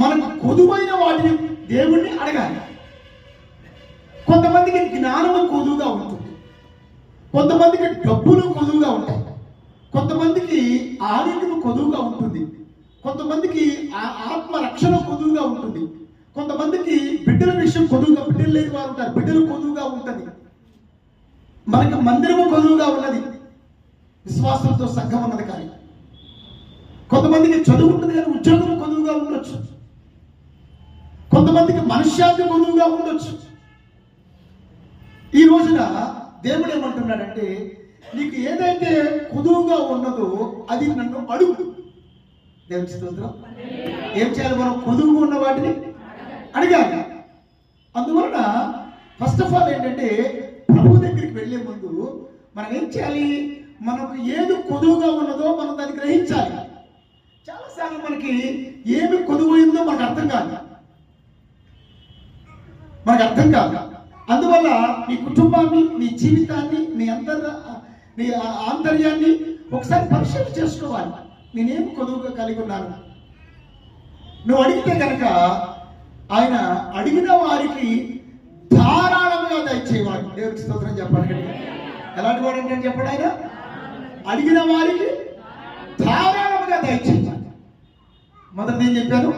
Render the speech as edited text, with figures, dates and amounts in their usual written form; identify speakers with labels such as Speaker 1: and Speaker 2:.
Speaker 1: మనకు కొదువైన వాటిని దేవుణ్ణి అడగాలి. కొంతమందికి జ్ఞానము కొదువుగా ఉంటుంది, కొంతమందికి డబ్బులు కొదువుగా ఉంటాయి, కొంతమందికి ఆరోగ్యం కొదువుగా ఉంటుంది, కొంతమందికి ఆత్మరక్షణ కొదువుగా ఉంటుంది, కొంతమందికి బిడ్డల విషయం కొదువుగా, బిడ్డలు లేని వారు ఉంటారు, బిడ్డలు కొదువుగా ఉంటుంది. మనకి మందిరము కొదువుగా ఉన్నది, విశ్వాసంతో సంఘం ఉన్నది. కానీ కొంతమందికి చదువు ఉంటుంది కానీ ఉద్యోగం కొదువుగా ఉండొచ్చు, కొంతమందికి మనశ్శాంతి కొదువుగా ఉండొచ్చు. ఈ రోజున దేవుడు ఏమంటున్నాడంటే, నీకు ఏదైతే కొదువుగా ఉన్నదో అది నన్ను అడుగు. దేవుని స్తోత్రం. ఏం చేయాలి? మనం కొదువుగా ఉన్న వాటిని అడగాలి. అందువలన ఫస్ట్ ఆఫ్ ఆల్ ఏంటంటే, ప్రభు దగ్గరికి వెళ్ళే ముందు మనం ఏం చేయాలి? మనకు ఏది కొదువుగా ఉన్నదో మనం దాన్ని గ్రహించాలి. చాలాసార్లు మనకి ఏమి కొదువైందో మనకు అర్థం కాదు. అందువల్ల నీ కుటుంబాన్ని, నీ జీవితాన్ని, నీ ఆంతర్యాన్ని ఒకసారి పరిశీలన చేసుకోవాలి. నేనేం కొదువుగా కలిగి ఉన్నాను? నువ్వు అడిగితే కనుక ఆయన అడిగిన వారికి ధారాళంగా దయచేవాడు. దేవుడికి స్తోత్రం చెప్పాలి. ఎలాంటి వాడు అంటే చెప్పాడు ఆయన? అడిగిన వారికి ధారాళంగా దయచేయాలి. మొదటిది ఏం చెప్పాను?